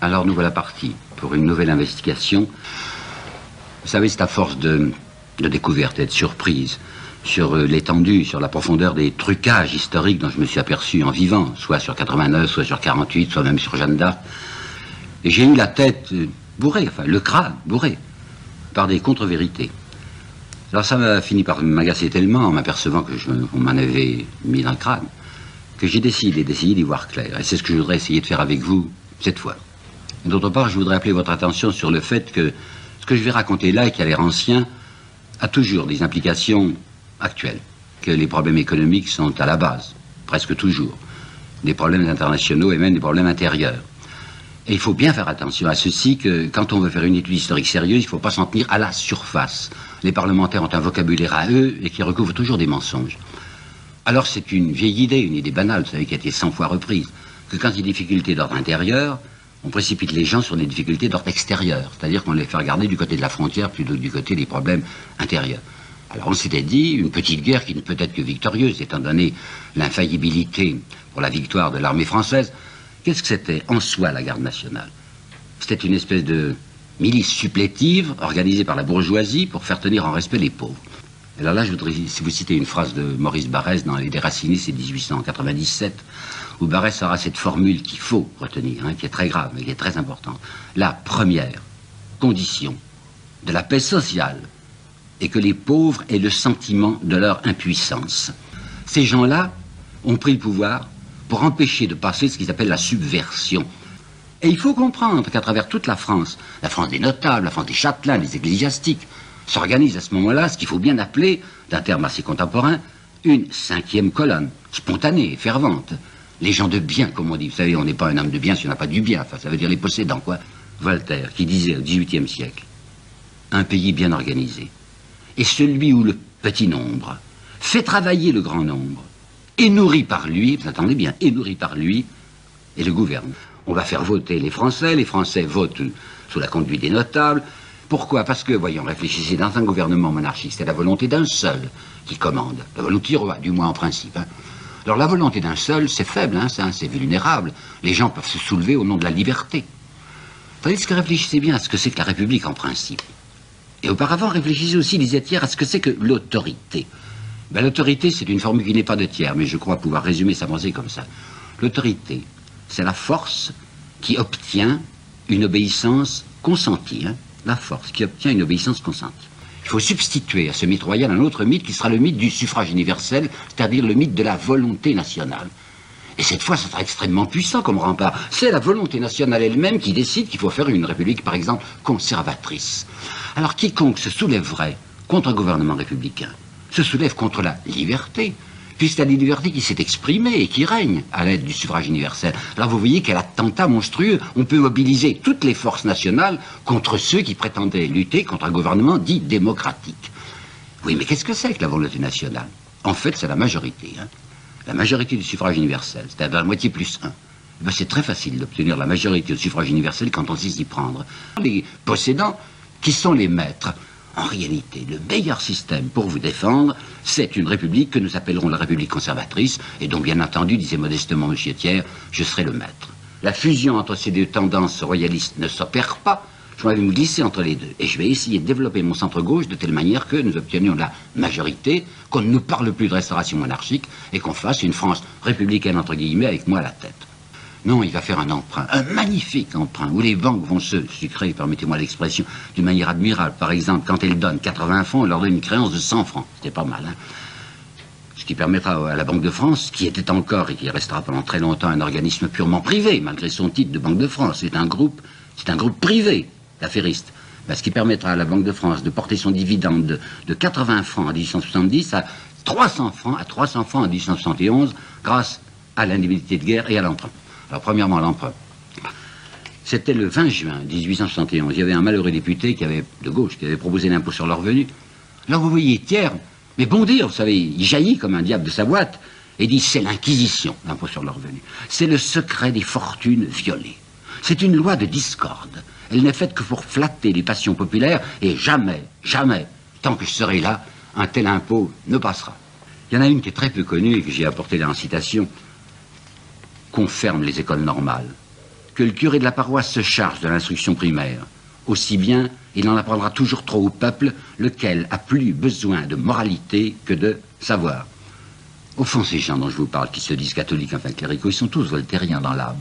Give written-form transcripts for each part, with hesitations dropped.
Alors nous voilà partis pour une nouvelle investigation. Vous savez, c'est à force de découverte et de surprise sur l'étendue, sur la profondeur des trucages historiques dont je me suis aperçu en vivant, soit sur 89, soit sur 48, soit même sur Jeanne d'Arc. Et j'ai eu la tête bourrée, enfin le crâne bourré, par des contre-vérités. Alors ça m'a fini par m'agacer tellement en m'apercevant qu'on m'en avait mis dans le crâne, que j'ai décidé d'y voir clair. Et c'est ce que je voudrais essayer de faire avec vous cette fois. D'autre part, je voudrais appeler votre attention sur le fait que ce que je vais raconter là, et qui a l'air ancien, a toujours des implications actuelles. Que les problèmes économiques sont à la base, presque toujours. Des problèmes internationaux et même des problèmes intérieurs. Et il faut bien faire attention à ceci, que quand on veut faire une étude historique sérieuse, il ne faut pas s'en tenir à la surface. Les parlementaires ont un vocabulaire à eux et qui recouvre toujours des mensonges. Alors c'est une vieille idée, une idée banale, vous savez, qui a été 100 fois reprise, que quand il y a des difficultés d'ordre intérieur, on précipite les gens sur des difficultés d'ordre extérieur, c'est-à-dire qu'on les fait regarder du côté de la frontière plutôt que du côté des problèmes intérieurs. Alors on s'était dit, une petite guerre qui ne peut être que victorieuse, étant donné l'infaillibilité pour la victoire de l'armée française. Qu'est-ce que c'était en soi la garde nationale? C'était une espèce de milice supplétive organisée par la bourgeoisie pour faire tenir en respect les pauvres. Et là, je voudrais vous citer une phrase de Maurice Barrès dans Les Déracinés, c'est 1897, où Barrès aura cette formule qu'il faut retenir, qui est très grave, mais qui est très importante. La première condition de la paix sociale est que les pauvres aient le sentiment de leur impuissance. Ces gens-là ont pris le pouvoir pour empêcher de passer ce qu'ils appellent la subversion. Et il faut comprendre qu'à travers toute la France des notables, la France des châtelains, des ecclésiastiques, s'organise à ce moment-là ce qu'il faut bien appeler, d'un terme assez contemporain, une cinquième colonne, spontanée, fervente. Les gens de bien, comme on dit. Vous savez, on n'est pas un homme de bien si on n'a pas du bien. Enfin, ça veut dire les possédants, quoi. Voltaire, qui disait au XVIIIe siècle, un pays bien organisé est celui où le petit nombre fait travailler le grand nombre, est nourri par lui, vous entendez bien, est nourri par lui, et le gouverne. On va faire voter les Français votent sous la conduite des notables. Pourquoi? Parce que, voyons, réfléchissez, dans un gouvernement monarchique, c'est la volonté d'un seul qui commande, la volonté du roi, du moins en principe. Alors la volonté d'un seul, c'est faible, c'est vulnérable. Les gens peuvent se soulever au nom de la liberté. Tandis que réfléchissez bien à ce que c'est que la République en principe. Et auparavant, réfléchissez aussi, disait-il, à ce que c'est que l'autorité. Ben, l'autorité, c'est une formule qui n'est pas de tiers, mais je crois pouvoir résumer sa pensée comme ça. L'autorité, c'est la force qui obtient une obéissance consentie. La force qui obtient une obéissance consentie. Il faut substituer à ce mythe royal un autre mythe qui sera le mythe du suffrage universel, c'est-à-dire le mythe de la volonté nationale. Et cette fois, ça sera extrêmement puissant comme rempart. C'est la volonté nationale elle-même qui décide qu'il faut faire une république, par exemple, conservatrice. Alors quiconque se soulèverait contre un gouvernement républicain se soulève contre la liberté, puisque c'est la liberté qui s'est exprimée et qui règne à l'aide du suffrage universel. Alors vous voyez quel attentat monstrueux. On peut mobiliser toutes les forces nationales contre ceux qui prétendaient lutter contre un gouvernement dit démocratique. Oui, mais qu'est-ce que c'est que la volonté nationale? En fait, c'est la majorité. La majorité du suffrage universel, c'est-à-dire la moitié plus 1. Ben, c'est très facile d'obtenir la majorité au suffrage universel quand on sait s'y prendre. Les possédants, qui sont les maîtres. En réalité, le meilleur système pour vous défendre, c'est une république que nous appellerons la république conservatrice, et dont, bien entendu, disait modestement M. Thiers, je serai le maître. La fusion entre ces deux tendances royalistes ne s'opère pas. Je vais me glisser entre les deux, et je vais essayer de développer mon centre-gauche de telle manière que nous obtenions la majorité, qu'on ne nous parle plus de restauration monarchique, et qu'on fasse une France républicaine, entre guillemets, avec moi à la tête. Non, il va faire un emprunt, un magnifique emprunt, où les banques vont se sucrer, permettez-moi l'expression, d'une manière admirable. Par exemple, quand elles donnent 80 francs, on leur donne une créance de 100 francs. C'était pas mal, Ce qui permettra à la Banque de France, qui était encore et qui restera pendant très longtemps un organisme purement privé, malgré son titre de Banque de France, c'est un groupe privé d'affaires,istes. Ce qui permettra à la Banque de France de porter son dividende de 80 francs en 1870 à 300 francs en 1871, grâce à l'indemnité de guerre et à l'emprunt. Alors, premièrement, l'emprunt. C'était le 20 juin 1871. Il y avait un malheureux député de gauche qui avait proposé l'impôt sur le revenu. Alors, vous voyez, Thiers, mais bon dire, vous savez, il jaillit comme un diable de sa boîte et dit c'est l'inquisition, l'impôt sur le revenu. C'est le secret des fortunes violées. C'est une loi de discorde. Elle n'est faite que pour flatter les passions populaires et jamais, jamais, tant que je serai là, un tel impôt ne passera. Il y en a une qui est très peu connue et que j'ai apportée là en citation. Qu'on ferme les écoles normales que le curé de la paroisse se charge de l'instruction primaire, aussi bien il en apprendra toujours trop au peuple, lequel a plus besoin de moralité que de savoir. Au fond, ces gens dont je vous parle, qui se disent catholiques, enfin cléricaux, ils sont tous voltairiens dans l'âme.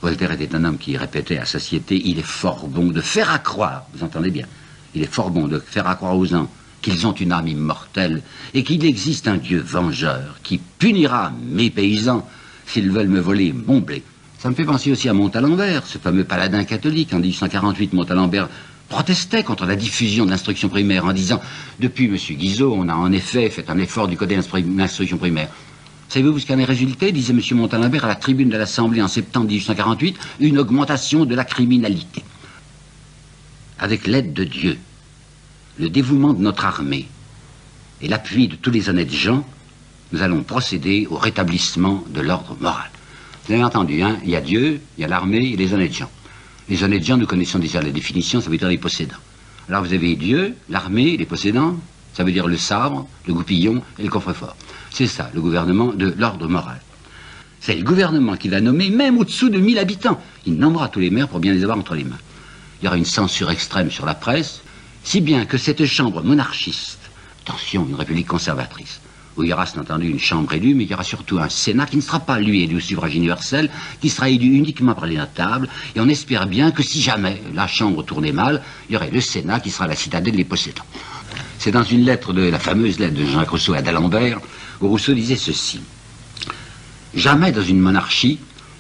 Voltaire était un homme qui répétait à satiété, il est fort bon de faire accroire, vous entendez bien, il est fort bon de faire accroire aux gens qu'ils ont une âme immortelle et qu'il existe un Dieu vengeur qui punira mes paysans s'ils veulent me voler mon blé. Ça me fait penser aussi à Montalembert, ce fameux paladin catholique. En 1848, Montalembert protestait contre la diffusion de l'instruction primaire en disant « Depuis M. Guizot, on a en effet fait un effort du côté de l'instruction primaire. » Savez-vous ce qu'en est résulté, disait M. Montalembert à la tribune de l'Assemblée en septembre 1848, une augmentation de la criminalité. Avec l'aide de Dieu, le dévouement de notre armée et l'appui de tous les honnêtes gens, nous allons procéder au rétablissement de l'ordre moral. Vous avez entendu, hein, il y a Dieu, il y a l'armée et les honnêtes gens. Les honnêtes gens, nous connaissons déjà la définition, ça veut dire les possédants. Alors vous avez Dieu, l'armée, les possédants, ça veut dire le sabre, le goupillon et le coffre-fort. C'est ça, le gouvernement de l'ordre moral. C'est le gouvernement qui va nommer même au-dessous de 1000 habitants. Il nommera tous les maires pour bien les avoir entre les mains. Il y aura une censure extrême sur la presse, si bien que cette chambre monarchiste, attention, une république conservatrice, où il y aura, c'est entendu, une chambre élue, mais il y aura surtout un Sénat qui ne sera pas, lui, élu au suffrage universel, qui sera élu uniquement par les notables, et on espère bien que si jamais la chambre tournait mal, il y aurait le Sénat qui sera la citadelle des possédants. C'est dans une lettre la fameuse lettre de Jean-Jacques Rousseau à d'Alembert, où Rousseau disait ceci. Jamais dans une monarchie,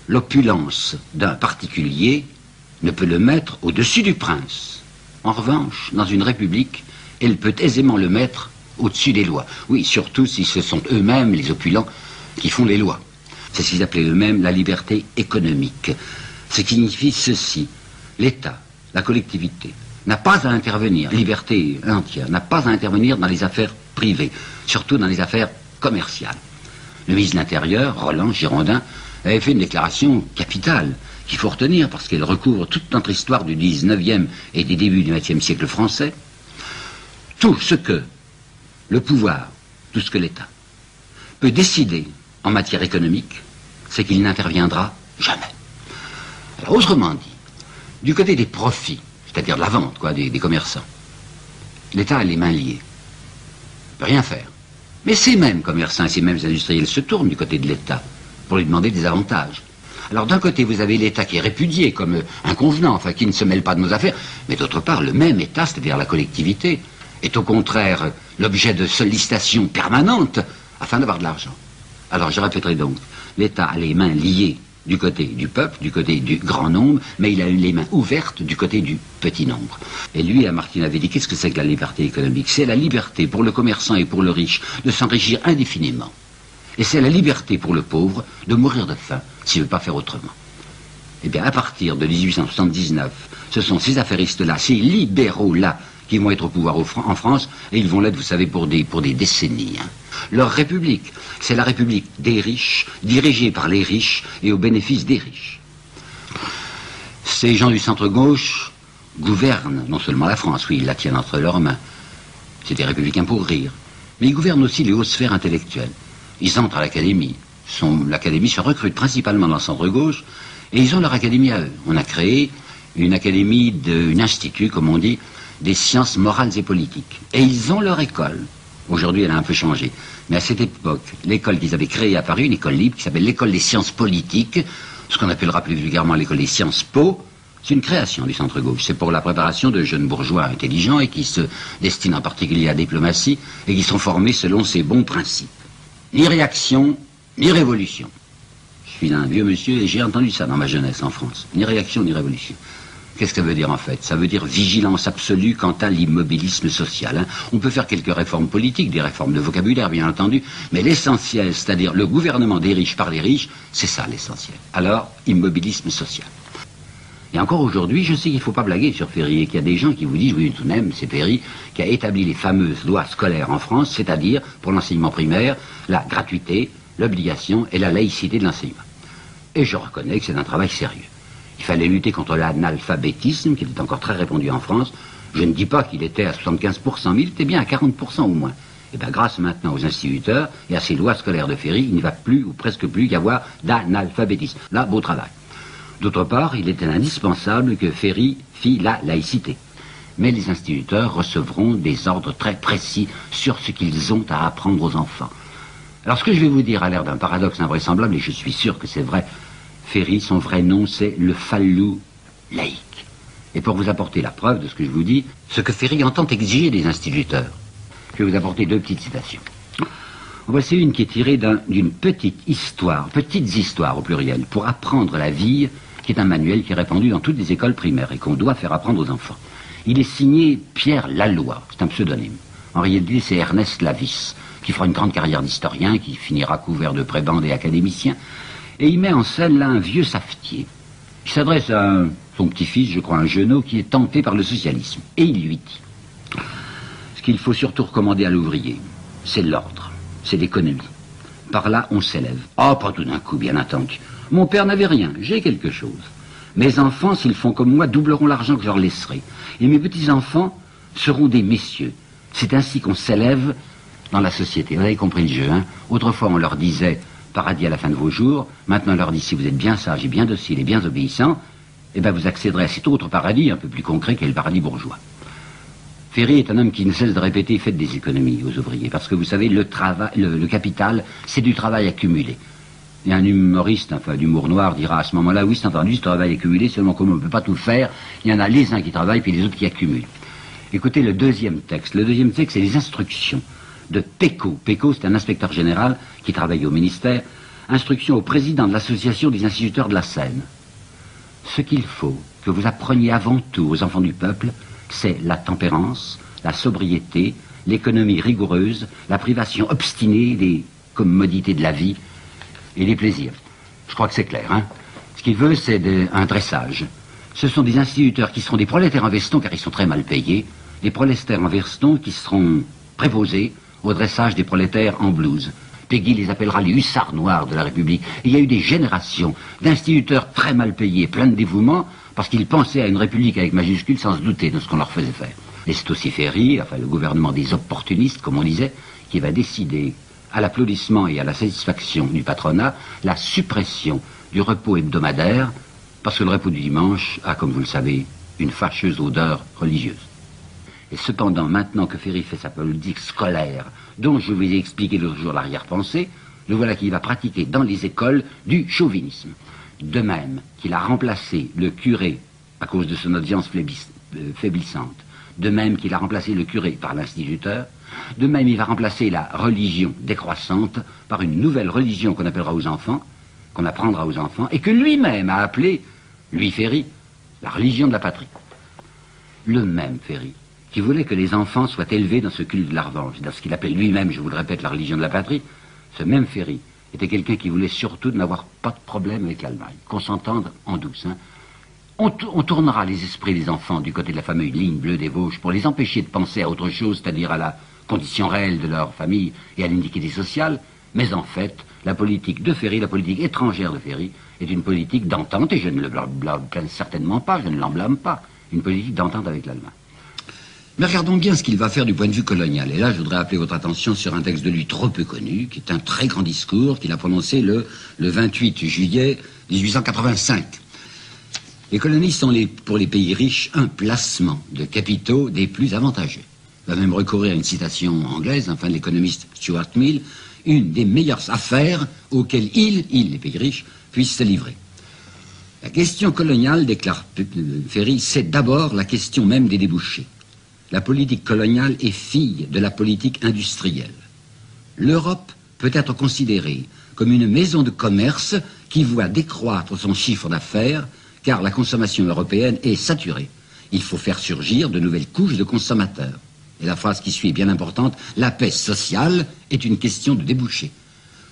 l'opulence d'un particulier ne peut le mettre au-dessus du prince. En revanche, dans une république, elle peut aisément le mettre au-dessus des lois. Oui, surtout si ce sont eux-mêmes, les opulents, qui font les lois. C'est ce qu'ils appelaient eux-mêmes la liberté économique. Ce qui signifie ceci. L'État, la collectivité, n'a pas à intervenir, liberté entière, n'a pas à intervenir dans les affaires privées, surtout dans les affaires commerciales. Le ministre de l'Intérieur, Roland Girondin, avait fait une déclaration capitale qu'il faut retenir parce qu'elle recouvre toute notre histoire du 19e et des débuts du 20e siècle français. Tout ce que le pouvoir, tout ce que l'État peut décider en matière économique, c'est qu'il n'interviendra jamais. Alors, autrement dit, du côté des profits, c'est-à-dire de la vente, quoi, des commerçants, l'État a les mains liées. Il ne peut rien faire. Mais ces mêmes commerçants et ces mêmes industriels se tournent du côté de l'État pour lui demander des avantages. Alors d'un côté, vous avez l'État qui est répudié comme inconvenant, enfin qui ne se mêle pas de nos affaires, mais d'autre part, le même État, c'est-à-dire la collectivité, est au contraire l'objet de sollicitations permanentes afin d'avoir de l'argent. Alors je répéterai donc, l'État a les mains liées du côté du peuple, du côté du grand nombre, mais il a eu les mains ouvertes du côté du petit nombre. Et lui, Lamartine avait dit, qu'est-ce que c'est que la liberté économique? C'est la liberté pour le commerçant et pour le riche de s'enrichir indéfiniment. Et c'est la liberté pour le pauvre de mourir de faim s'il ne veut pas faire autrement. Eh bien, à partir de 1879, ce sont ces affairistes-là, ces libéraux-là, qui vont être au pouvoir en France, et ils vont l'être, vous savez, pour des décennies. Hein. Leur république, c'est la république des riches, dirigée par les riches et au bénéfice des riches. Ces gens du centre-gauche gouvernent non seulement la France, oui, ils la tiennent entre leurs mains, c'est des républicains pour rire, mais ils gouvernent aussi les hautes sphères intellectuelles. Ils entrent à l'académie, l'académie se recrute principalement dans le centre-gauche, et ils ont leur académie à eux. On a créé une académie, un institut, comme on dit, des sciences morales et politiques. Et ils ont leur école. Aujourd'hui, elle a un peu changé. Mais à cette époque, l'école qu'ils avaient créée à Paris, une école libre, qui s'appelle l'école des sciences politiques, ce qu'on appellera plus vulgairement l'école des sciences po, c'est une création du centre-gauche. C'est pour la préparation de jeunes bourgeois intelligents et qui se destinent en particulier à la diplomatie et qui sont formés selon ces bons principes. Ni réaction, ni révolution. Je suis un vieux monsieur et j'ai entendu ça dans ma jeunesse en France. Ni réaction, ni révolution. Qu'est-ce que ça veut dire en fait? Ça veut dire vigilance absolue quant à l'immobilisme social. Hein. On peut faire quelques réformes politiques, des réformes de vocabulaire bien entendu, mais l'essentiel, c'est-à-dire le gouvernement des riches par les riches, c'est ça l'essentiel. Alors, immobilisme social. Et encore aujourd'hui, je sais qu'il ne faut pas blaguer sur Ferry et qu'il y a des gens qui vous disent, oui tout de même, c'est Ferry qui a établi les fameuses lois scolaires en France, c'est-à-dire pour l'enseignement primaire, la gratuité, l'obligation et la laïcité de l'enseignement. Et je reconnais que c'est un travail sérieux. Il fallait lutter contre l'analphabétisme, qui était encore très répandu en France. Je ne dis pas qu'il était à 75%, mais il était bien à 40% au moins. Et bien grâce maintenant aux instituteurs et à ces lois scolaires de Ferry, il n'y va plus, ou presque plus, y avoir d'analphabétisme. Là, beau travail. D'autre part, il était indispensable que Ferry fît la laïcité. Mais les instituteurs recevront des ordres très précis sur ce qu'ils ont à apprendre aux enfants. Alors ce que je vais vous dire a l'air d'un paradoxe invraisemblable, et je suis sûr que c'est vrai. Ferry, son vrai nom, c'est le Fallou laïque. Et pour vous apporter la preuve de ce que je vous dis, ce que Ferry entend exiger des instituteurs, je vais vous apporter deux petites citations. Voici une qui est tirée d'une petite histoire, petites histoires au pluriel, pour apprendre la vie, qui est un manuel qui est répandu dans toutes les écoles primaires et qu'on doit faire apprendre aux enfants. Il est signé Pierre Laloy, c'est un pseudonyme. En réalité, c'est Ernest Lavis, qui fera une grande carrière d'historien, qui finira couvert de prébendes et académicien. Et il met en scène là un vieux savetier. Il s'adresse à son petit-fils, je crois, un jeunot, qui est tenté par le socialisme. Et il lui dit, ce qu'il faut surtout recommander à l'ouvrier, c'est l'ordre, c'est l'économie. Par là, on s'élève. Ah, pas tout d'un coup, bien entendu. Mon père n'avait rien, j'ai quelque chose. Mes enfants, s'ils font comme moi, doubleront l'argent que je leur laisserai. Et mes petits-enfants seront des messieurs. C'est ainsi qu'on s'élève dans la société. Vous avez compris le jeu, hein? Autrefois, on leur disait paradis à la fin de vos jours. Maintenant, on leur dit si vous êtes bien sage et bien docile et bien obéissant, eh bien, vous accéderez à cet autre paradis, un peu plus concret, qu'est le paradis bourgeois. Ferry est un homme qui ne cesse de répéter, faites des économies aux ouvriers. Parce que vous savez, le capital, c'est du travail accumulé. Et un humoriste, enfin d'humour noir, dira à ce moment-là, oui, c'est entendu, ce travail accumulé, seulement comme on ne peut pas tout faire, il y en a les uns qui travaillent, puis les autres qui accumulent. Écoutez le deuxième texte. Le deuxième texte, c'est les instructions de Pécaud. Pécaud, c'est un inspecteur général qui travaille au ministère. Instructions au président de l'association des instituteurs de la Seine. Ce qu'il faut que vous appreniez avant tout aux enfants du peuple, c'est la tempérance, la sobriété, l'économie rigoureuse, la privation obstinée des commodités de la vie et des plaisirs. Je crois que c'est clair, hein. Ce qu'il veut, c'est un dressage. Ce sont des instituteurs qui seront des prolétaires en veston, car ils sont très mal payés, des prolétaires en veston qui seront préposés au dressage des prolétaires en blouse. Péguy les appellera les hussards noirs de la République. Et il y a eu des générations d'instituteurs très mal payés, pleins de dévouement, parce qu'ils pensaient à une République avec majuscule sans se douter de ce qu'on leur faisait faire. Et c'est aussi Ferry, enfin le gouvernement des opportunistes, comme on disait, qui va décider, à l'applaudissement et à la satisfaction du patronat, la suppression du repos hebdomadaire, parce que le repos du dimanche a, comme vous le savez, une fâcheuse odeur religieuse. Et cependant, maintenant que Ferry fait sa politique scolaire, dont je vous ai expliqué l'autre jour l'arrière-pensée, le voilà qu'il va pratiquer dans les écoles du chauvinisme. De même qu'il a remplacé le curé à cause de son audience faiblissante, de même qu'il a remplacé le curé par l'instituteur, de même il va remplacer la religion décroissante par une nouvelle religion qu'on appellera aux enfants, qu'on apprendra aux enfants, et que lui-même a appelé, lui Ferry, la religion de la patrie. Le même Ferry, qui voulait que les enfants soient élevés dans ce culte de la revanche, dans ce qu'il appelait lui-même, je vous le répète, la religion de la patrie, ce même Ferry était quelqu'un qui voulait surtout n'avoir pas de problème avec l'Allemagne, qu'on s'entende en douce. Hein. On tournera les esprits des enfants du côté de la fameuse ligne bleue des Vosges pour les empêcher de penser à autre chose, c'est-à-dire à la condition réelle de leur famille et à l'iniquité sociale, mais en fait, la politique de Ferry, la politique étrangère de Ferry, est une politique d'entente, et je ne le blâme certainement pas, je ne l'en blâme pas, une politique d'entente avec l'Allemagne. Mais regardons bien ce qu'il va faire du point de vue colonial. Et là, je voudrais appeler votre attention sur un texte de lui trop peu connu, qui est un très grand discours qu'il a prononcé le 28 juillet 1885. Les colonies sont, pour les pays riches, un placement de capitaux des plus avantageux. Il va même recourir à une citation anglaise, enfin de l'économiste Stuart Mill, une des meilleures affaires auxquelles les pays riches, puissent se livrer. La question coloniale, déclare Ferry, c'est d'abord la question même des débouchés. La politique coloniale est fille de la politique industrielle. L'Europe peut être considérée comme une maison de commerce qui voit décroître son chiffre d'affaires, car la consommation européenne est saturée. Il faut faire surgir de nouvelles couches de consommateurs. Et la phrase qui suit est bien importante, la paix sociale est une question de débouché.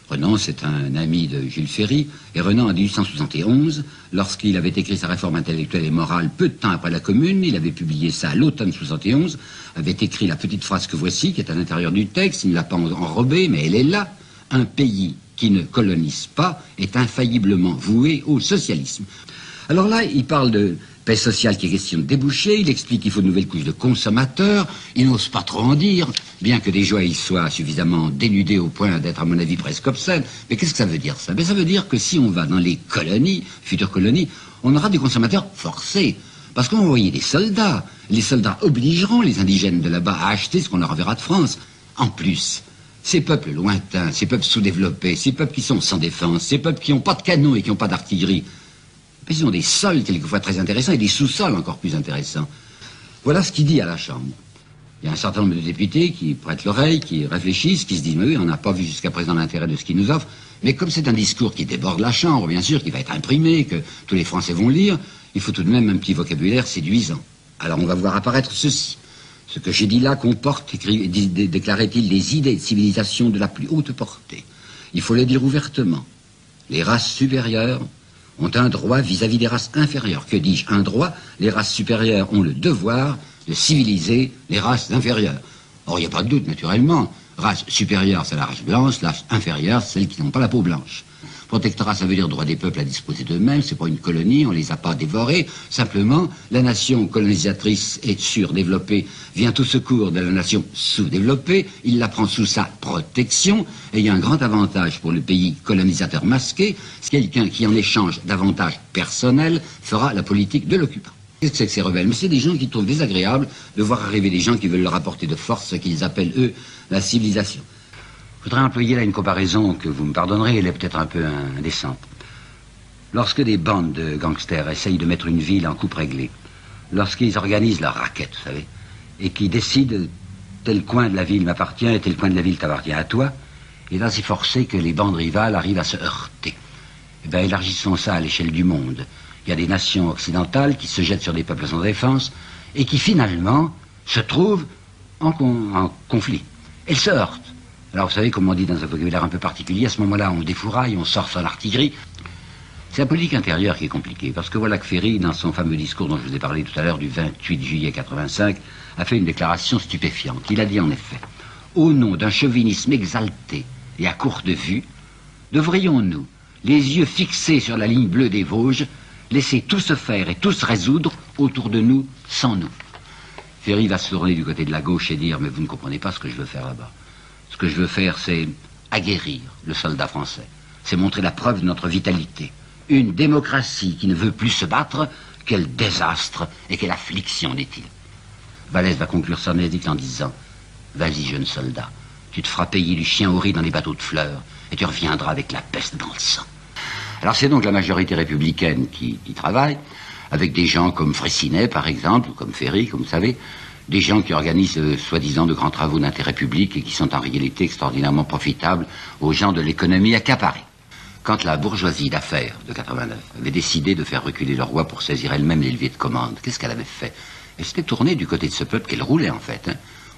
Renan, c'est un ami de Jules Ferry, et Renan, en 1871, lorsqu'il avait écrit sa réforme intellectuelle et morale peu de temps après la Commune, il avait publié ça à l'automne 71, avait écrit la petite phrase que voici, qui est à l'intérieur du texte, il ne l'a pas enrobée, mais elle est là. Un pays qui ne colonise pas est infailliblement voué au socialisme. Alors là, il parle de paix sociale qui est question de déboucher, il explique qu'il faut de nouvelles couches de consommateurs, il n'ose pas trop en dire, bien que des joies y soient suffisamment dénudées au point d'être, à mon avis, presque obscènes. Mais qu'est-ce que ça veut dire, ça? Ben, ça veut dire que si on va dans les colonies, futures colonies, On aura des consommateurs forcés. Parce qu'on va envoyer des soldats. Les soldats obligeront les indigènes de là-bas à acheter ce qu'on leur enverra de France. En plus, ces peuples lointains, ces peuples sous-développés, ces peuples qui sont sans défense, ces peuples qui n'ont pas de canons et qui n'ont pas d'artillerie, ils ont des sols quelquefois très intéressants et des sous-sols encore plus intéressants. Voilà ce qu'il dit à la Chambre. Il y a un certain nombre de députés qui prêtent l'oreille, qui réfléchissent, qui se disent « Mais oui, on n'a pas vu jusqu'à présent l'intérêt de ce qu'il nous offre. » Mais comme c'est un discours qui déborde la Chambre, bien sûr, qui va être imprimé, que tous les Français vont lire, il faut tout de même un petit vocabulaire séduisant. Alors on va voir apparaître ceci. Ce que j'ai dit là comporte, déclarait-il, des idées de civilisation de la plus haute portée. Il faut le dire ouvertement. Les races supérieures ont un droit vis-à-vis des races inférieures. Que dis-je? Un droit. Les races supérieures ont le devoir de civiliser les races inférieures. Or, il n'y a pas de doute, naturellement. Race supérieure, c'est la race blanche. Race inférieure, c'est celles qui n'ont pas la peau blanche. Protectorat, ça veut dire droit des peuples à disposer d'eux-mêmes. C'est pas une colonie, on les a pas dévorés. Simplement, la nation colonisatrice et surdéveloppée vient au secours de la nation sous-développée. Il la prend sous sa protection. Et il y a un grand avantage pour le pays colonisateur masqué. C'est quelqu'un qui, en échange d'avantages personnels, fera la politique de l'occupant. Qu'est-ce que c'est que ces rebelles? Mais c'est des gens qui trouvent désagréable de voir arriver des gens qui veulent leur apporter de force ce qu'ils appellent, eux, la civilisation. Je voudrais employer là une comparaison que vous me pardonnerez, elle est peut-être un peu indécente. Lorsque des bandes de gangsters essayent de mettre une ville en coupe réglée, lorsqu'ils organisent leur raquette, vous savez, et qu'ils décident tel coin de la ville m'appartient et tel coin de la ville t'appartient à toi, et là c'est forcé que les bandes rivales arrivent à se heurter. Eh bien, élargissons ça à l'échelle du monde. Il y a des nations occidentales qui se jettent sur des peuples sans défense et qui finalement se trouvent en conflit. Elles se heurtent. Alors vous savez, comme on dit dans un vocabulaire un peu particulier, à ce moment-là, on défouraille, on sort son artillerie. C'est la politique intérieure qui est compliquée, parce que voilà que Ferry, dans son fameux discours dont je vous ai parlé tout à l'heure, du 28 juillet 85, a fait une déclaration stupéfiante. Il a dit en effet, au nom d'un chauvinisme exalté et à courte vue, devrions-nous, les yeux fixés sur la ligne bleue des Vosges, laisser tout se faire et tout se résoudre autour de nous, sans nous. Ferry va se tourner du côté de la gauche et dire, mais vous ne comprenez pas ce que je veux faire là-bas. Ce que je veux faire, c'est aguerrir le soldat français. C'est montrer la preuve de notre vitalité. Une démocratie qui ne veut plus se battre, quel désastre et quelle affliction, dit-il. Vallès va conclure son édicte en disant, vas-y, jeune soldat, tu te feras payer du chien au riz dans les bateaux de fleurs et tu reviendras avec la peste dans le sang. Alors c'est donc la majorité républicaine qui travaille, avec des gens comme Freycinet, par exemple, ou comme Ferry, comme vous savez, des gens qui organisent soi-disant de grands travaux d'intérêt public et qui sont en réalité extraordinairement profitables aux gens de l'économie accaparée. Quand la bourgeoisie d'affaires de 89 avait décidé de faire reculer le roi pour saisir elle-même les leviers de commande, qu'est-ce qu'elle avait fait? Elle s'était tournée du côté de ce peuple qu'elle roulait en fait.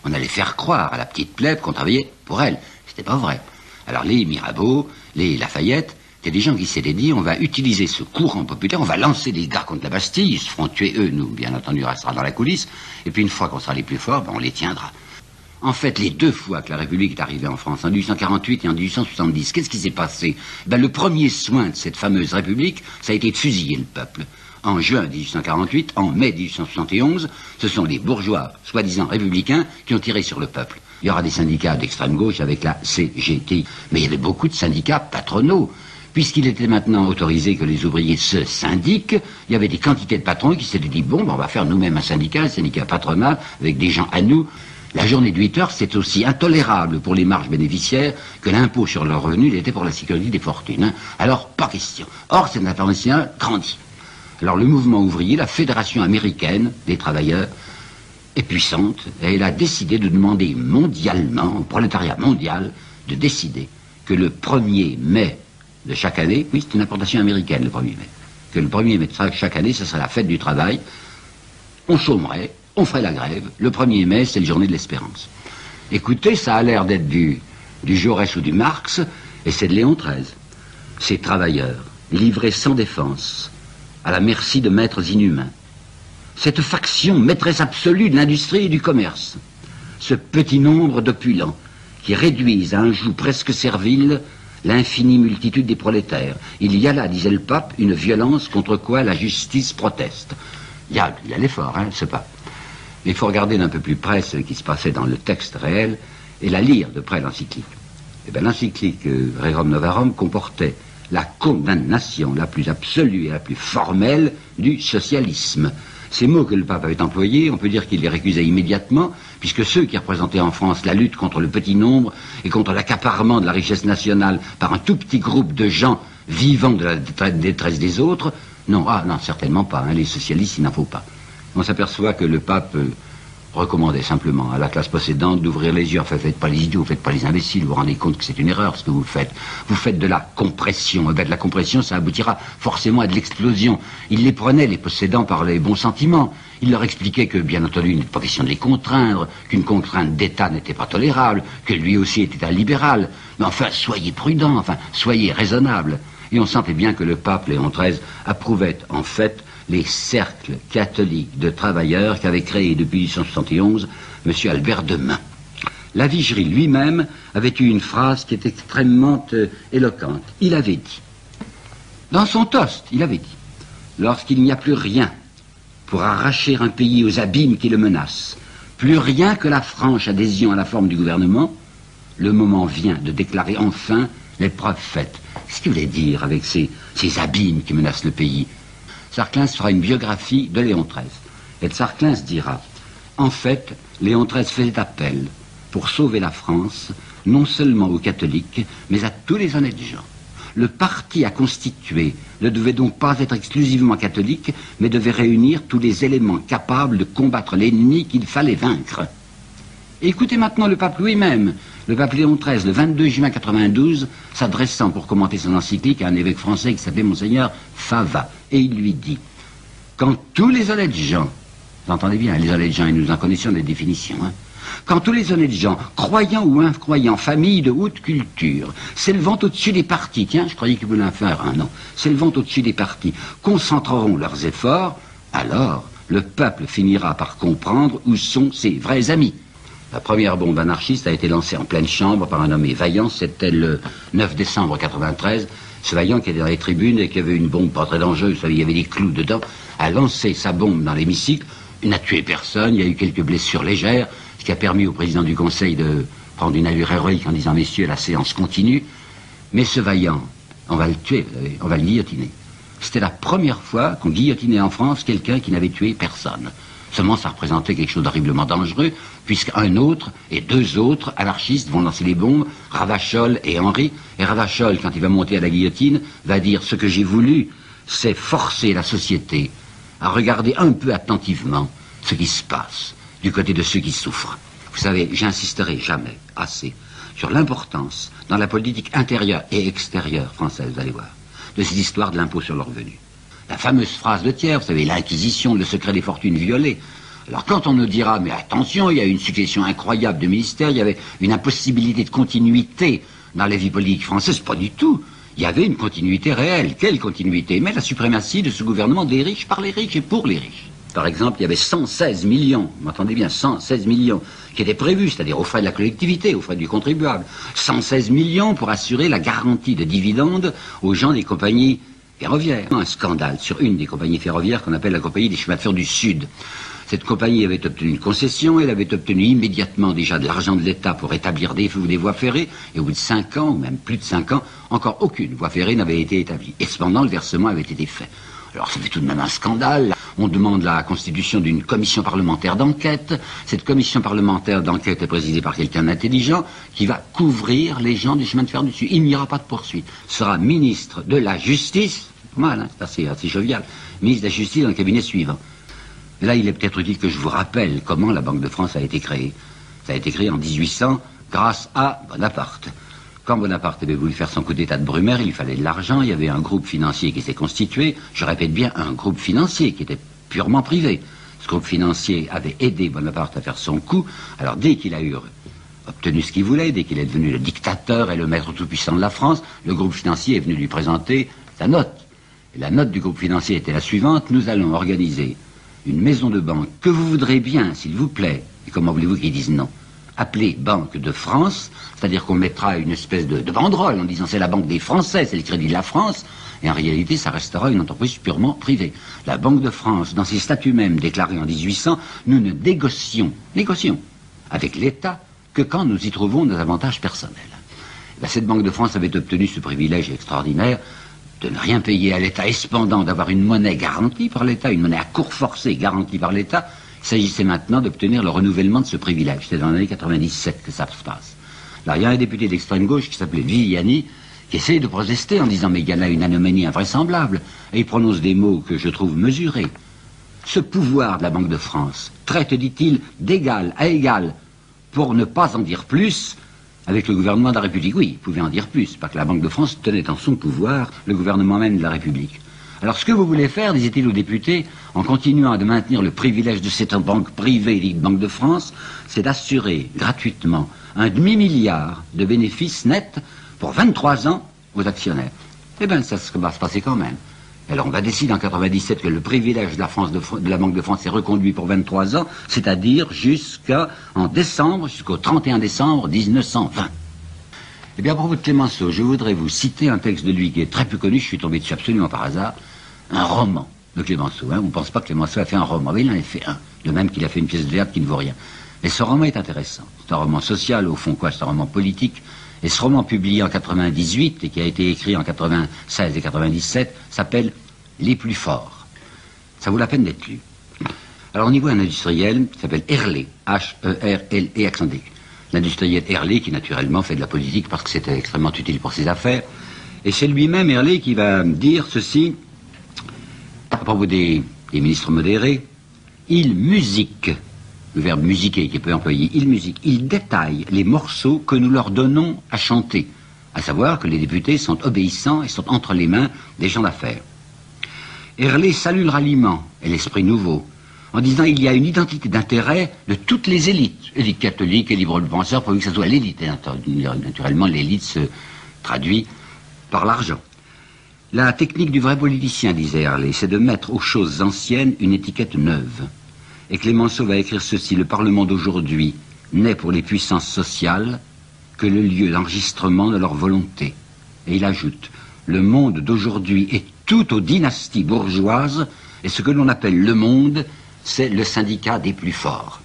On allait faire croire à la petite plèbe qu'on travaillait pour elle. C'était pas vrai. Alors les Mirabeau, les Lafayette, il y a des gens qui s'étaient dit, on va utiliser ce courant populaire, on va lancer des gars contre la Bastille, ils se feront tuer eux, nous, bien entendu, on restera dans la coulisse, et puis une fois qu'on sera les plus forts, ben, on les tiendra. En fait, les deux fois que la République est arrivée en France, en 1848 et en 1870, qu'est-ce qui s'est passé? Ben, le premier soin de cette fameuse République, ça a été de fusiller le peuple. En juin 1848, en mai 1871, ce sont les bourgeois, soi-disant républicains, qui ont tiré sur le peuple. Il y aura des syndicats d'extrême gauche avec la CGT, mais il y avait beaucoup de syndicats patronaux. Puisqu'il était maintenant autorisé que les ouvriers se syndiquent, il y avait des quantités de patrons qui s'étaient dit, bon, ben on va faire nous-mêmes un syndicat patronal, avec des gens à nous. La journée de 8 heures, c'est aussi intolérable pour les marges bénéficiaires que l'impôt sur leurs revenus l'était pour la sécurité des fortunes. Alors, pas question. Or, cette internationale grandit. Alors, le mouvement ouvrier, la Fédération américaine des travailleurs, est puissante, et elle a décidé de demander mondialement, au prolétariat mondial, de décider que le 1er mai de chaque année, oui, c'est une importation américaine le 1er mai, que le 1er mai de chaque année, ce serait la fête du travail, on chômerait, on ferait la grève, le 1er mai, c'est la journée de l'espérance. Écoutez, ça a l'air d'être du Jaurès ou du Marx, et c'est de Léon XIII. Ces travailleurs, livrés sans défense, à la merci de maîtres inhumains, cette faction maîtresse absolue de l'industrie et du commerce, ce petit nombre d'opulents qui réduisent à un joug presque servile l'infinie multitude des prolétaires. Il y a là, disait le pape, une violence contre quoi la justice proteste. Il y a l'effort, hein, ce pape. Mais il faut regarder d'un peu plus près ce qui se passait dans le texte réel et la lire de près l'encyclique. Eh bien, l'encyclique Rerum Novarum comportait la condamnation la plus absolue et la plus formelle du socialisme. Ces mots que le pape avait employés, on peut dire qu'il les récusait immédiatement, puisque ceux qui représentaient en France la lutte contre le petit nombre et contre l'accaparement de la richesse nationale par un tout petit groupe de gens vivant de la détresse des autres, non, certainement pas, les socialistes, il n'en faut pas. On s'aperçoit que le pape recommandait simplement à la classe possédante d'ouvrir les yeux. Enfin, faites pas les idiots, faites pas les imbéciles, vous vous rendez compte que c'est une erreur ce que vous faites. Vous faites de la compression. Et bien, de la compression, ça aboutira forcément à de l'explosion. Il les prenait, les possédants, par les bons sentiments. Il leur expliquait que, bien entendu, il n'était pas question de les contraindre, qu'une contrainte d'État n'était pas tolérable, que lui aussi était un libéral. Mais enfin, soyez prudents, enfin, soyez raisonnables. Et on sentait bien que le pape Léon XIII approuvait, en fait, les cercles catholiques de travailleurs qu'avait créés depuis 1871 M. Albert Demain. La Vigerie lui-même avait eu une phrase qui est extrêmement éloquente. Il avait dit, dans son toast, il avait dit, lorsqu'il n'y a plus rien pour arracher un pays aux abîmes qui le menacent, plus rien que la franche adhésion à la forme du gouvernement, le moment vient de déclarer enfin l'épreuve faite. Qu'est-ce qu'il voulait dire avec ces abîmes qui menacent le pays? Sarclins fera une biographie de Léon XIII. Et Sarclins dira, en fait, Léon XIII faisait appel pour sauver la France, non seulement aux catholiques, mais à tous les honnêtes gens. Le parti à constituer ne devait donc pas être exclusivement catholique, mais devait réunir tous les éléments capables de combattre l'ennemi qu'il fallait vaincre. Et écoutez maintenant le pape lui-même, le pape Léon XIII, le 22 juin 92, s'adressant pour commenter son encyclique à un évêque français qui s'appelait Monseigneur Fava. Et il lui dit, quand tous les honnêtes gens, vous entendez bien, les honnêtes gens, et nous en connaissions les définitions, quand tous les honnêtes gens, croyants ou incroyants, familles de haute culture, s'élevant au-dessus des partis, tiens, je croyais qu'il voulait en faire un, non, s'élevant au-dessus des partis, concentreront leurs efforts, alors le peuple finira par comprendre où sont ses vrais amis. La première bombe anarchiste a été lancée en pleine chambre par un nommé Vaillant, c'était le 9 décembre 93. Ce Vaillant qui était dans les tribunes et qui avait une bombe pas très dangereuse, vous savez, il y avait des clous dedans, a lancé sa bombe dans l'hémicycle. Il n'a tué personne, il y a eu quelques blessures légères, ce qui a permis au président du Conseil de prendre une allure héroïque en disant « Messieurs, la séance continue ». Mais ce Vaillant, on va le tuer, vous savez, on va le guillotiner. C'était la première fois qu'on guillotinait en France quelqu'un qui n'avait tué personne. Seulement, ça représentait quelque chose d'horriblement dangereux, puisqu'un autre et deux autres anarchistes vont lancer les bombes, Ravachol et Henri. Et Ravachol, quand il va monter à la guillotine, va dire « Ce que j'ai voulu, c'est forcer la société à regarder un peu attentivement ce qui se passe du côté de ceux qui souffrent. » Vous savez, j'insisterai jamais assez sur l'importance, dans la politique intérieure et extérieure française, vous allez voir, de cette histoire de l'impôt sur le revenu. La fameuse phrase de Thiers, vous savez, l'Inquisition, le secret des fortunes violées. Alors quand on nous dira, mais attention, il y a une succession incroyable de ministères, il y avait une impossibilité de continuité dans la vie politique française, pas du tout. Il y avait une continuité réelle. Quelle continuité? Mais la suprématie de ce gouvernement des riches par les riches et pour les riches. Par exemple, il y avait 116 millions, vous m'entendez bien, 116 millions qui étaient prévus, c'est-à-dire aux frais de la collectivité, aux frais du contribuable. 116 millions pour assurer la garantie de dividendes aux gens des compagnies ferroviaires. Un scandale sur une des compagnies ferroviaires qu'on appelle la compagnie des chemins de fer du Sud. Cette compagnie avait obtenu une concession, elle avait obtenu immédiatement déjà de l'argent de l'État pour établir des voies ferrées, et au bout de 5 ans, ou même plus de 5 ans, encore aucune voie ferrée n'avait été établie. Et cependant, le versement avait été fait. Alors ça fait tout de même un scandale. On demande la constitution d'une commission parlementaire d'enquête. Cette commission parlementaire d'enquête est présidée par quelqu'un d'intelligent qui va couvrir les gens du chemin de fer du Sud. Il n'y aura pas de poursuite. Ce sera ministre de la Justice, c'est pas mal, c'est assez jovial, ministre de la Justice dans le cabinet suivant. Et là, il est peut-être utile que je vous rappelle comment la Banque de France a été créée. Ça a été créé en 1800 grâce à Bonaparte. Quand Bonaparte avait voulu faire son coup d'état de Brumaire, il lui fallait de l'argent, il y avait un groupe financier qui s'est constitué, je répète bien, un groupe financier qui était purement privé. Ce groupe financier avait aidé Bonaparte à faire son coup, alors dès qu'il a obtenu ce qu'il voulait, dès qu'il est devenu le dictateur et le maître tout-puissant de la France, le groupe financier est venu lui présenter sa note. Et la note du groupe financier était la suivante: nous allons organiser une maison de banque que vous voudrez bien, s'il vous plaît. Et comment voulez-vous qu'ils disent non? Appelée Banque de France, c'est-à-dire qu'on mettra une espèce de banderole en disant c'est la Banque des Français, c'est le crédit de la France, et en réalité ça restera une entreprise purement privée. La Banque de France, dans ses statuts même déclarés en 1800, nous ne négocions avec l'État que quand nous y trouvons nos avantages personnels. Ben, cette Banque de France avait obtenu ce privilège extraordinaire de ne rien payer à l'État, et cependant d'avoir une monnaie garantie par l'État, une monnaie à cours forcé garantie par l'État. Il s'agissait maintenant d'obtenir le renouvellement de ce privilège. C'est dans l'année 97 que ça se passe. Là, il y a un député d'extrême gauche qui s'appelait Viviani, qui essaye de protester en disant « Mais il y a là une anomalie invraisemblable ». Et il prononce des mots que je trouve mesurés. Ce pouvoir de la Banque de France traite, dit-il, d'égal à égal, pour ne pas en dire plus, avec le gouvernement de la République. Oui, il pouvait en dire plus, parce que la Banque de France tenait en son pouvoir le gouvernement même de la République. Alors ce que vous voulez faire, disait-il aux députés, en continuant à maintenir le privilège de cette banque privée, dite Banque de France, c'est d'assurer gratuitement un demi-milliard de bénéfices nets pour 23 ans aux actionnaires. Eh bien, ça va se passer quand même. Alors on va décider en 97 que le privilège de la Banque de France est reconduit pour 23 ans, c'est-à-dire jusqu'au 31 décembre 1920. Eh bien, à propos de Clémenceau, je voudrais vous citer un texte de lui qui est très peu connu, je suis tombé dessus absolument par hasard, un roman de Clémenceau. On ne pense pas que Clémenceau a fait un roman, mais il en a fait un, de même qu'il a fait une pièce de théâtre qui ne vaut rien. Et ce roman est intéressant. C'est un roman social, au fond, quoi, c'est un roman politique. Et ce roman publié en 98 et qui a été écrit en 96 et 97 s'appelle Les plus forts. Ça vaut la peine d'être lu. Alors on y voit un industriel qui s'appelle Herlé, H-E-R-L-E accent aigu. L'industriel Herlé qui naturellement fait de la politique parce que c'était extrêmement utile pour ses affaires. Et c'est lui-même, Herlé, qui va dire ceci à propos des ministres modérés. Il musique, le verbe musiquer qui peut employer, il musique, il détaille les morceaux que nous leur donnons à chanter, à savoir que les députés sont obéissants et sont entre les mains des gens d'affaires. Herlé salue le ralliement et l'esprit nouveau, en disant il y a une identité d'intérêt de toutes les élites, élite catholique et libre penseur, pourvu que ça soit l'élite. Naturellement, l'élite se traduit par l'argent. La technique du vrai politicien, disait Herlé, c'est de mettre aux choses anciennes une étiquette neuve. Et Clémenceau va écrire ceci: le Parlement d'aujourd'hui n'est pour les puissances sociales que le lieu d'enregistrement de leur volonté. Et il ajoute, le monde d'aujourd'hui est tout aux dynasties bourgeoises, et ce que l'on appelle le monde, c'est le syndicat des plus forts.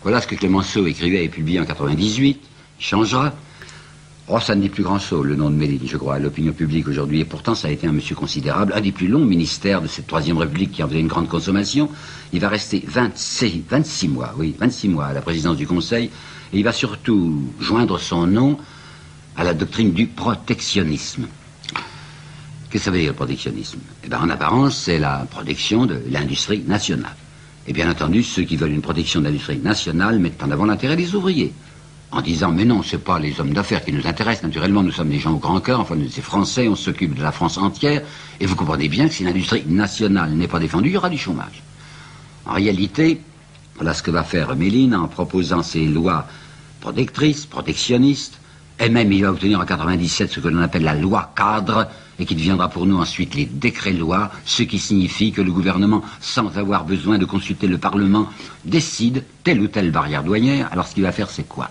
Voilà ce que Clémenceau écrivait et publié en 98. Il changera. Oh, ça ne dit plus grand-chose, le nom de Méline, je crois, à l'opinion publique aujourd'hui. Et pourtant, ça a été un monsieur considérable, un des plus longs ministères de cette Troisième République qui en faisait une grande consommation. Il va rester 26 mois à la présidence du Conseil. Et il va surtout joindre son nom à la doctrine du protectionnisme. Qu'est-ce que ça veut dire le protectionnisme? Eh bien, en apparence, c'est la protection de l'industrie nationale. Et bien entendu, ceux qui veulent une protection de l'industrie nationale mettent en avant l'intérêt des ouvriers. En disant, mais non, c'est pas les hommes d'affaires qui nous intéressent, naturellement, nous sommes des gens au grand cœur, enfin, nous, c'est français, on s'occupe de la France entière, et vous comprenez bien que si l'industrie nationale n'est pas défendue, il y aura du chômage. En réalité, voilà ce que va faire Méline en proposant ces lois protectrices, protectionnistes, et même il va obtenir en 97 ce que l'on appelle la loi cadre, et qui deviendra pour nous ensuite les décrets-lois, ce qui signifie que le gouvernement, sans avoir besoin de consulter le Parlement, décide telle ou telle barrière douanière. Alors ce qu'il va faire, c'est quoi?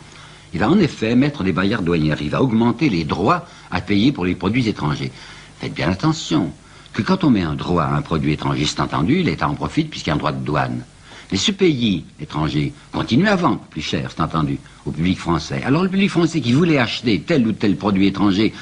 Il va en effet mettre des barrières douanières, il va augmenter les droits à payer pour les produits étrangers. Faites bien attention, que quand on met un droit à un produit étranger, c'est entendu, l'État en profite puisqu'il y a un droit de douane. Mais ce pays étranger continue à vendre plus cher, c'est entendu, au public français. Alors le public français qui voulait acheter tel ou tel produit étranger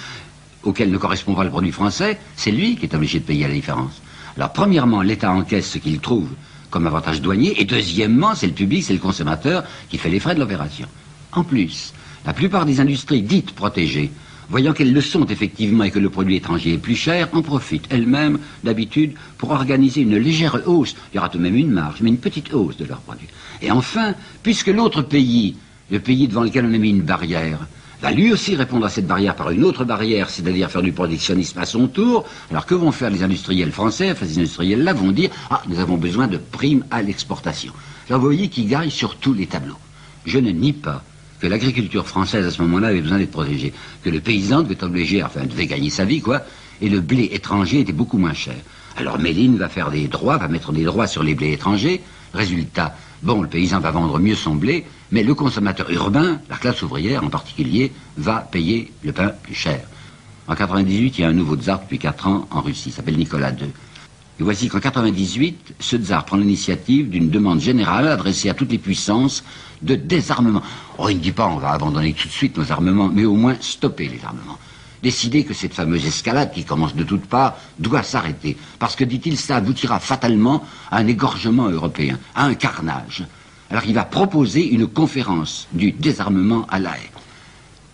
auquel ne correspond pas le produit français, c'est lui qui est obligé de payer la différence. Alors premièrement, l'État encaisse ce qu'il trouve comme avantage douanier, et deuxièmement, c'est le public, c'est le consommateur qui fait les frais de l'opération. En plus, la plupart des industries dites protégées, voyant qu'elles le sont effectivement et que le produit étranger est plus cher, en profitent elles-mêmes, d'habitude, pour organiser une légère hausse, il y aura tout de même une marge, mais une petite hausse de leurs produits. Et enfin, puisque l'autre pays, le pays devant lequel on a mis une barrière, va lui aussi répondre à cette barrière par une autre barrière, c'est-à-dire faire du protectionnisme à son tour, alors que vont faire les industriels français? Enfin, ces industriels-là vont dire « Ah, nous avons besoin de primes à l'exportation ». Alors vous voyez qu'ils gagnent sur tous les tableaux. Je ne nie pas que l'agriculture française à ce moment-là avait besoin d'être protégée, que le paysan devait gagner sa vie, quoi, et le blé étranger était beaucoup moins cher. Alors Méline va faire des droits, va mettre des droits sur les blés étrangers. Résultat, bon, le paysan va vendre mieux son blé, mais le consommateur urbain, la classe ouvrière en particulier, va payer le pain plus cher. En 98, il y a un nouveau tsar depuis 4 ans en Russie, il s'appelle Nicolas II. Et voici qu'en 98, ce tsar prend l'initiative d'une demande générale adressée à toutes les puissances de désarmement. Oh, il ne dit pas on va abandonner tout de suite nos armements, mais au moins stopper les armements. Décider que cette fameuse escalade qui commence de toutes parts doit s'arrêter. Parce que, dit-il, ça aboutira fatalement à un égorgement européen, à un carnage. Alors il va proposer une conférence du désarmement à La Haye.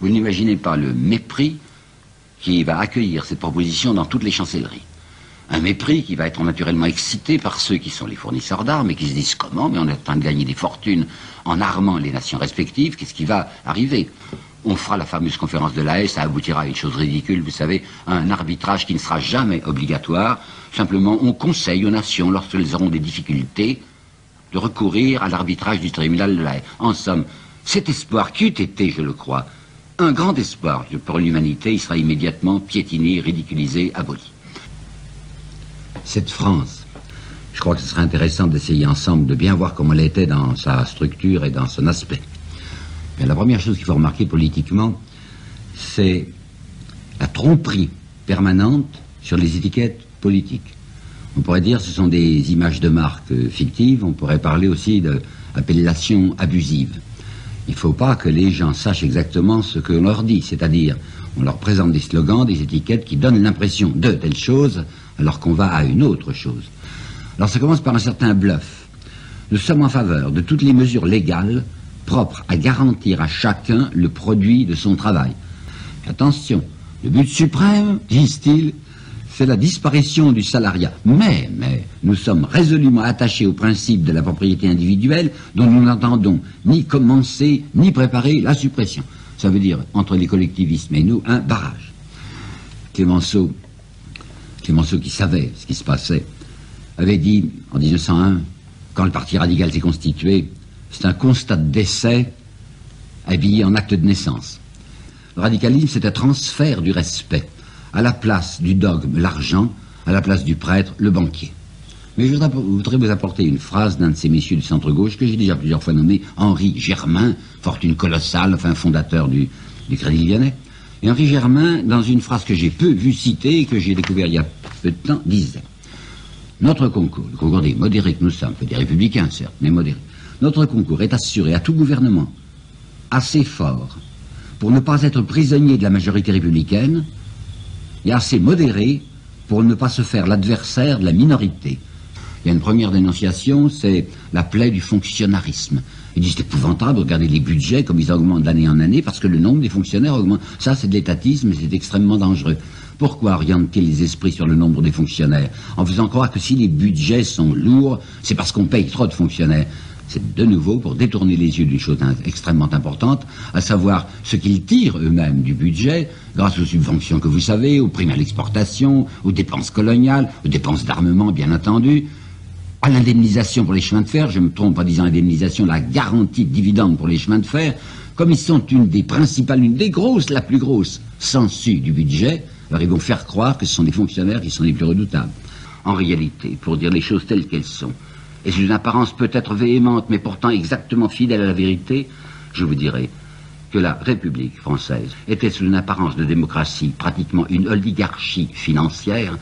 Vous n'imaginez pas le mépris qui va accueillir cette proposition dans toutes les chancelleries. Un mépris qui va être naturellement excité par ceux qui sont les fournisseurs d'armes et qui se disent comment, mais on est en train de gagner des fortunes en armant les nations respectives, qu'est-ce qui va arriver? On fera la fameuse conférence de La Haye, ça aboutira à une chose ridicule, vous savez, à un arbitrage qui ne sera jamais obligatoire. Simplement, on conseille aux nations, lorsqu'elles auront des difficultés, de recourir à l'arbitrage du tribunal de La Haye. En somme, cet espoir qui eût été, je le crois, un grand espoir pour l'humanité, il sera immédiatement piétiné, ridiculisé, aboli. Cette France, je crois que ce serait intéressant d'essayer ensemble de bien voir comment elle était dans sa structure et dans son aspect. Bien, la première chose qu'il faut remarquer politiquement, c'est la tromperie permanente sur les étiquettes politiques. On pourrait dire que ce sont des images de marque fictives, on pourrait parler aussi d'appellations abusives. Il ne faut pas que les gens sachent exactement ce qu'on leur dit, c'est-à-dire on leur présente des slogans, des étiquettes qui donnent l'impression de telle chose alors qu'on va à une autre chose. Alors ça commence par un certain bluff. Nous sommes en faveur de toutes les mesures légales propres à garantir à chacun le produit de son travail. Attention, le but suprême, disent-ils, c'est la disparition du salariat. Mais nous sommes résolument attachés au principe de la propriété individuelle dont nous n'entendons ni commencer ni préparer la suppression. Ça veut dire, entre les collectivismes et nous, un barrage. Clémenceau, qui savait ce qui se passait, avait dit en 1901, quand le Parti radical s'est constitué, c'est un constat de décès habillé en acte de naissance. Le radicalisme, c'est un transfert du respect. À la place du dogme, l'argent, à la place du prêtre, le banquier. Mais je voudrais vous apporter une phrase d'un de ces messieurs du centre-gauche que j'ai déjà plusieurs fois nommé Henri Germain, fortune colossale, enfin fondateur du Crédit Lyonnais. Et Henri Germain, dans une phrase que j'ai peu vue citer et que j'ai découvert il y a peu de temps, disait: notre concours, le concours des modérés que nous sommes, des républicains certes, mais modérés, notre concours est assuré à tout gouvernement assez fort pour ne pas être prisonnier de la majorité républicaine et assez modéré pour ne pas se faire l'adversaire de la minorité. Il y a une première dénonciation, c'est la plaie du fonctionnarisme. Ils disent c'est épouvantable, regardez les budgets comme ils augmentent d'année en année parce que le nombre des fonctionnaires augmente. Ça c'est de l'étatisme et c'est extrêmement dangereux. Pourquoi orientent-ils les esprits sur le nombre des fonctionnaires? En faisant croire que si les budgets sont lourds, c'est parce qu'on paye trop de fonctionnaires. C'est de nouveau pour détourner les yeux d'une chose extrêmement importante, à savoir ce qu'ils tirent eux-mêmes du budget, grâce aux subventions que vous savez, aux primes à l'exportation, aux dépenses coloniales, aux dépenses d'armement bien entendu, à l'indemnisation pour les chemins de fer, je me trompe en disant indemnisation, la garantie de dividendes pour les chemins de fer, comme ils sont une des principales, une des grosses, la plus grosse sensu du budget, alors ils vont faire croire que ce sont des fonctionnaires qui sont les plus redoutables. En réalité, pour dire les choses telles qu'elles sont, et sous une apparence peut-être véhémente, mais pourtant exactement fidèle à la vérité, je vous dirais que la République française était sous une apparence de démocratie pratiquement une oligarchie financière,